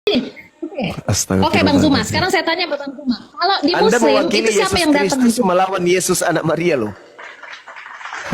Oke, Bang Zuma. Sekarang saya tanya Bang Zuma. Kalau di Muslim itu siapa yang datang? Kristus melawan Yesus anak Maria loh.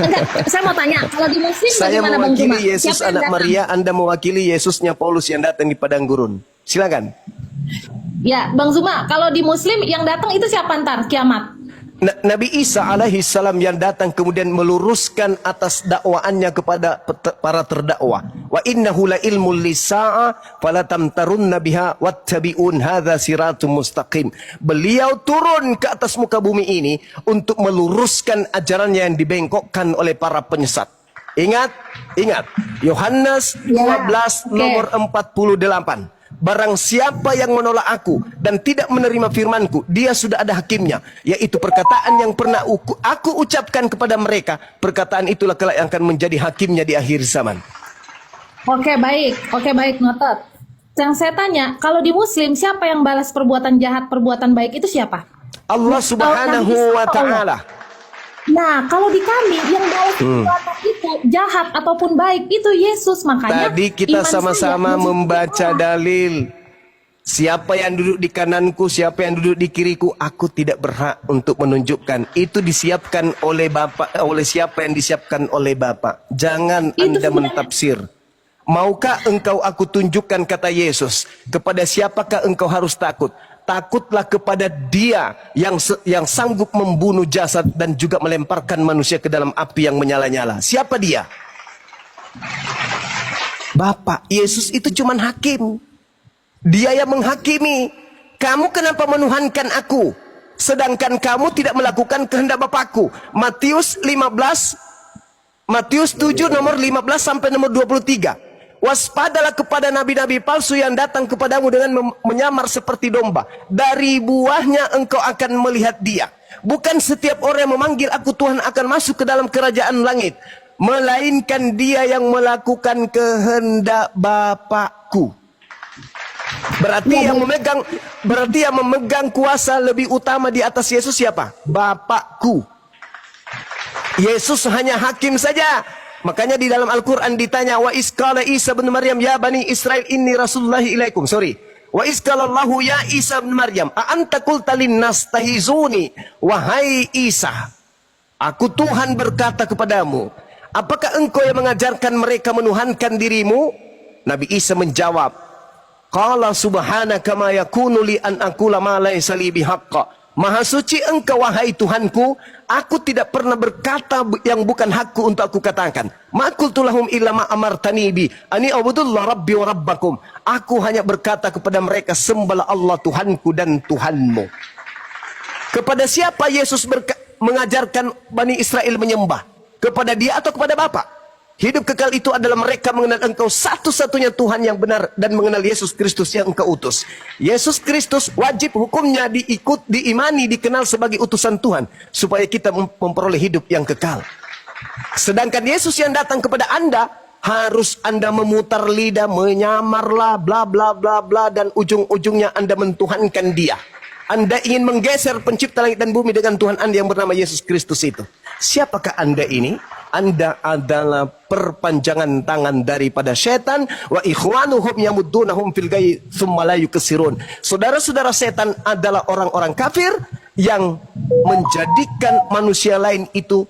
Enggak, saya mau tanya. Kalau di Muslim Saya bagaimana Bang Zuma? mewakili Yesus anak Maria, Anda mewakili Yesusnya Paulus yang datang di padang gurun. Silakan. Ya, Bang Zuma. Kalau di Muslim yang datang itu siapa ntar kiamat? Nabi Isa alaihi salam yang datang kemudian meluruskan atas dakwaannya kepada para terdakwa. Wa innahu la ilmul lisa'a fala tamtarunna biha wattabi'un hadza siratum mustaqim. Beliau turun ke atas muka bumi ini untuk meluruskan ajarannya yang dibengkokkan oleh para penyesat. Ingat, Yohanes 12 nomor 48. Barang siapa yang menolak aku dan tidak menerima firmanku, dia sudah ada hakimnya, yaitu perkataan yang pernah aku ucapkan kepada mereka. Perkataan itulah kelak yang akan menjadi hakimnya di akhir zaman. Oke, baik, noted. Yang saya tanya, kalau di Muslim siapa yang balas perbuatan jahat, perbuatan baik itu siapa? Allah Subhanahu wa Ta'ala. Nah, kalau di kami yang balas perbuatan itu jahat ataupun baik itu Yesus. Makanya tadi kita sama-sama membaca dalil. Siapa yang duduk di kananku, siapa yang duduk di kiriku, aku tidak berhak untuk menunjukkan. Itu disiapkan oleh Bapa, oleh siapa yang disiapkan oleh Bapa. Jangan Anda mentafsir. Maukah engkau aku tunjukkan, kata Yesus, kepada siapakah engkau harus takut? Takutlah kepada Dia yang sanggup membunuh jasad dan juga melemparkan manusia ke dalam api yang menyala-nyala. Siapa Dia? Bapa. Yesus itu cuman hakim. Dia yang menghakimi. Kamu kenapa menuhankan aku, sedangkan kamu tidak melakukan kehendak Bapakku? Matius 7 nomor 15 sampai nomor 23. Waspadalah kepada nabi-nabi palsu yang datang kepadamu dengan menyamar seperti domba. Dari buahnya engkau akan melihat dia. Bukan setiap orang yang memanggil aku Tuhan akan masuk ke dalam kerajaan langit, melainkan dia yang melakukan kehendak Bapakku. Berarti yang memegang kuasa lebih utama di atas Yesus siapa? Bapakku. Yesus hanya hakim saja. Makanya di dalam Al-Quran ditanya, wa isqala Isa bin Maryam ya bani Israel inni rasulullahi ilaikum. Wa isqala Allahu ya Isa bin Maryam a anta qulta linnas tahizuni. Wahai Isa, aku Tuhan berkata kepadamu, apakah engkau yang mengajarkan mereka menuhankan dirimu? Nabi Isa menjawab, qala subhanaka ma yakunu li an aqula ma laysa li bihaqqa. Maha suci engkau wahai Tuhanku, aku tidak pernah berkata yang bukan hakku untuk aku katakan. Ma qultu lahum illa ma amartani bi ani a'budullah rabbi wa rabbakum. Aku hanya berkata kepada mereka, sembahlah Allah Tuhanku dan Tuhanmu. Kepada siapa Yesus mengajarkan Bani Israel menyembah? Kepada Dia atau kepada Bapa? Hidup kekal itu adalah mereka mengenal engkau satu-satunya Tuhan yang benar dan mengenal Yesus Kristus yang engkau utus. Yesus Kristus wajib hukumnya diimani, dikenal sebagai utusan Tuhan supaya kita memperoleh hidup yang kekal. Sedangkan Yesus yang datang kepada Anda, harus Anda memutar lidah, menyamarlah, bla bla bla bla, dan ujung-ujungnya Anda mentuhankan Dia. Anda ingin menggeser pencipta langit dan bumi dengan Tuhan Anda yang bernama Yesus Kristus itu. Siapakah Anda ini? Anda adalah perpanjangan tangan daripada setan. Wa ikhwanuhum yamuddunahum fil ghayyi tsumma la yuksirun. Saudara-saudara setan adalah orang-orang kafir yang menjadikan manusia lain itu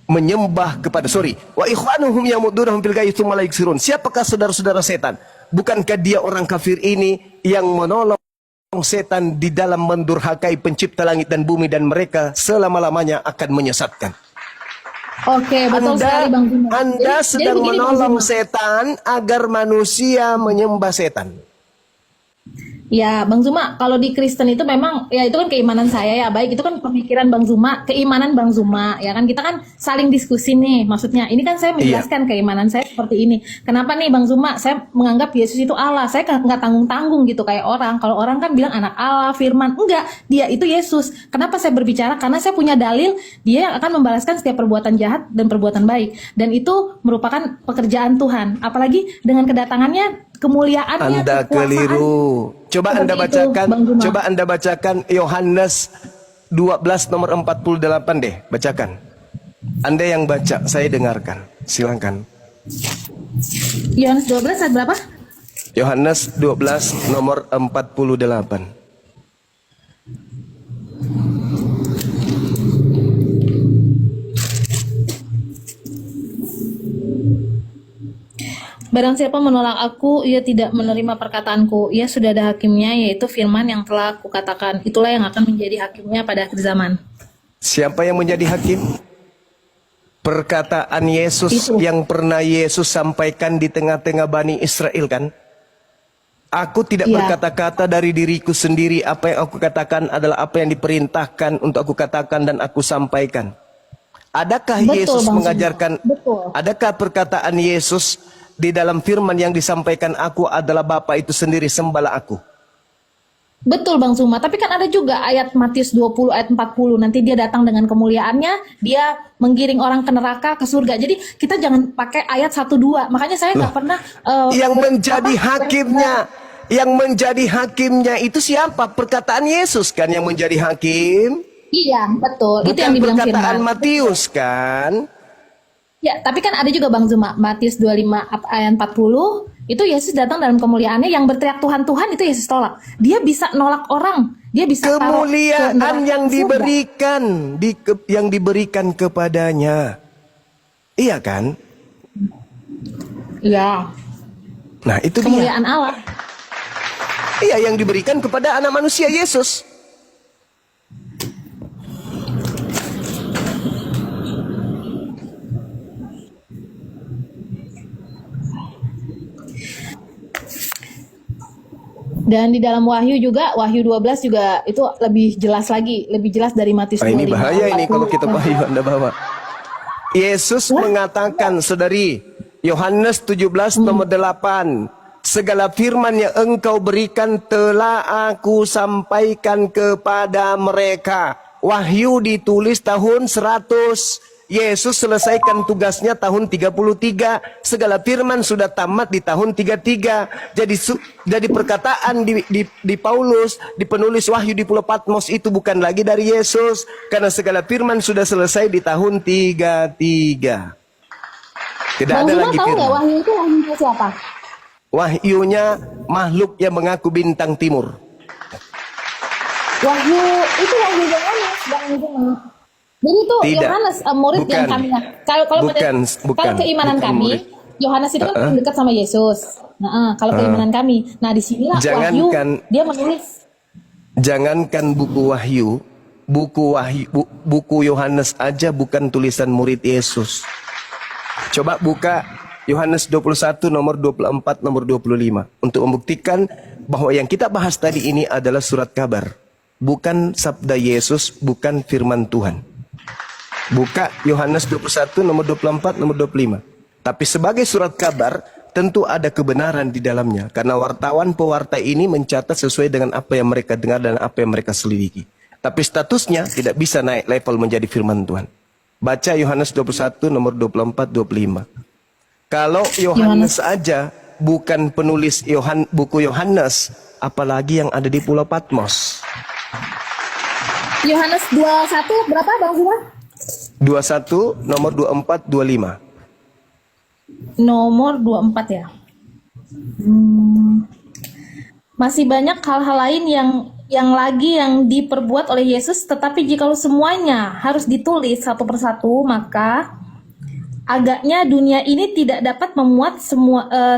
menyembah kepada wa ikhwanuhum yamuddunahum fil ghayyi tsumma la yuksirun. Siapakah saudara-saudara setan? Bukankah dia orang kafir ini yang menolong setan di dalam mendurhakai pencipta langit dan bumi, dan mereka selama-lamanya akan menyesatkan. Oke, betul sekali Bang Zuma. Anda sedang menolong setan agar manusia menyembah setan. Ya, Bang Zuma, kalau di Kristen itu memang, ya itu kan keimanan saya ya, baik itu kan pemikiran Bang Zuma, keimanan Bang Zuma, ya kan kita kan saling diskusi nih, maksudnya ini kan saya menjelaskan keimanan saya seperti ini. Kenapa nih Bang Zuma, saya menganggap Yesus itu Allah, saya nggak tanggung-tanggung gitu kayak orang. Kalau orang kan bilang anak Allah, firman, enggak, dia itu Yesus. Kenapa saya berbicara? Karena saya punya dalil, dia yang akan membalaskan setiap perbuatan jahat dan perbuatan baik. Dan itu merupakan pekerjaan Tuhan, apalagi dengan kedatangannya, kemuliaannya, Anda keliru. Coba Anda bacakan Yohanes 12 nomor 48 deh, bacakan. Anda yang baca, saya dengarkan. Silakan. Yohanes 12 ayat berapa? Yohanes 12 nomor 48. Barang siapa menolak aku, ia tidak menerima perkataanku. Ia sudah ada hakimnya, yaitu firman yang telah kukatakan. Itulah yang akan menjadi hakimnya pada akhir zaman. Siapa yang menjadi hakim? Perkataan Yesus Itu. yang pernah Yesus sampaikan di tengah-tengah Bani Israel kan? Aku tidak Iya. berkata-kata dari diriku sendiri. Apa yang aku katakan adalah apa yang diperintahkan untuk aku katakan dan aku sampaikan. Adakah Betul, Yesus Bang mengajarkan? Suma. Betul. Adakah perkataan Yesus di dalam firman yang disampaikan aku adalah Bapa itu sendiri sembahlah aku? Betul Bang Suma, tapi kan ada juga ayat Matius 20 ayat 40. Nanti dia datang dengan kemuliaannya, dia menggiring orang ke neraka, ke surga. Jadi kita jangan pakai ayat 1-2. Makanya saya nggak pernah Yang menjadi hakimnya itu siapa? Perkataan Yesus kan yang menjadi hakim. Iya, betul. Itu Bukan yang dibilang perkataan firman. Matius kan? Ya, tapi kan ada juga Bang Zuma, Matius 25 ayat 40, itu Yesus datang dalam kemuliaannya, yang berteriak Tuhan, Tuhan itu Yesus tolak. Dia bisa nolak orang, dia bisa taruh ke Kemuliaan neraka, yang surga. diberikan yang diberikan kepadanya. Iya kan? Iya, Nah, itu dia. kemuliaan Allah. Iya, yang diberikan kepada anak manusia Yesus. Dan di dalam Wahyu juga, Wahyu 12 juga itu lebih jelas lagi, lebih jelas dari Matius Nah, ini 25. bahaya ini 40. kalau kita Wahyu Anda bawa. Yesus mengatakan, saudari, Yohanes 17 nomor 8, segala firman yang engkau berikan telah aku sampaikan kepada mereka. Wahyu ditulis tahun 100. Yesus selesaikan tugasnya tahun 33. Segala firman sudah tamat di tahun 33. Jadi perkataan di Paulus, di penulis Wahyu di Pulau Patmos itu bukan lagi dari Yesus. Karena segala firman sudah selesai di tahun 33. Tidak Bang ada Zuma lagi tahu nggak firman. Wahyu itu wahyunya siapa? Wahyunya makhluk yang mengaku bintang timur. Wahyu itu Wahyu Yohanes, Bang Zuma. Jadi itu Tidak. Yohanes murid Bukan. yang kami. Kalau Bukan. keimanan Bukan kami, murid. Yohanes itu kan dekat sama Yesus. Nah, kalau keimanan kami, nah di sinilah Wahyu Jangankan- dia menulis. Jangankan buku Yohanes aja bukan tulisan murid Yesus. Coba buka Yohanes 21 nomor 24 nomor 25 untuk membuktikan bahwa yang kita bahas tadi ini adalah surat kabar, bukan sabda Yesus, bukan firman Tuhan. Buka Yohanes 21 nomor 24 nomor 25. Tapi sebagai surat kabar tentu ada kebenaran di dalamnya, karena wartawan pewarta ini mencatat sesuai dengan apa yang mereka dengar dan apa yang mereka selidiki. Tapi statusnya tidak bisa naik level menjadi firman Tuhan. Baca Yohanes 21 nomor 24 25. Kalau Yohanes aja bukan penulis buku Yohanes, apalagi yang ada di Pulau Patmos. Yohanes 21 berapa Bang Zuma? 21 nomor 24 25. Nomor 24 ya. Masih banyak hal-hal lain yang diperbuat oleh Yesus, tetapi jikalau semuanya harus ditulis satu persatu, maka agaknya dunia ini tidak dapat memuat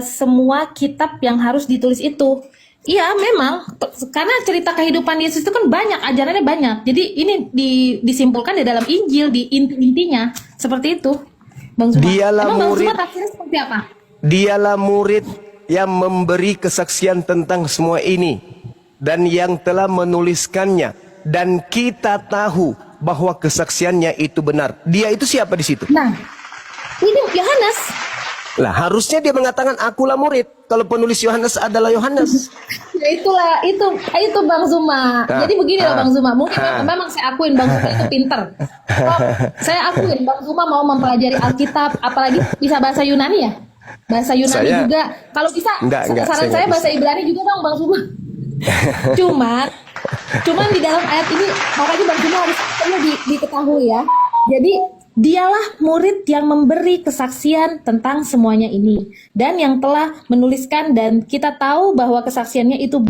semua kitab yang harus ditulis itu. Iya, memang karena cerita kehidupan Yesus itu kan banyak, ajarannya banyak. Jadi ini disimpulkan di dalam Injil, di intinya seperti itu. Bang Zuma. Dialah Emang Bang murid. Zuma tafsirnya seperti apa? Dialah murid yang memberi kesaksian tentang semua ini dan yang telah menuliskannya, dan kita tahu bahwa kesaksiannya itu benar. Dia itu siapa di situ? Nah, ini Yohanes. Lah, harusnya dia mengatakan akulah murid. Kalau penulis Yohanes adalah Yohanes. Ya itu Bang Zuma. Jadi begini loh Bang Zuma. Mungkin memang saya akuin Bang Zuma itu pinter. Saya akuin Bang Zuma mau mempelajari Alkitab, apalagi bisa bahasa Yunani ya. Bahasa Yunani Saya- juga. Kalau bisa, Enggak, saran saya saya nggak bahasa Ibrani juga dong Bang Zuma. Cuman di dalam ayat ini makanya Bang Zuma harus perlu diketahui ya. Jadi Dialah murid yang memberi kesaksian tentang semuanya ini dan yang telah menuliskan, dan kita tahu bahwa kesaksiannya itu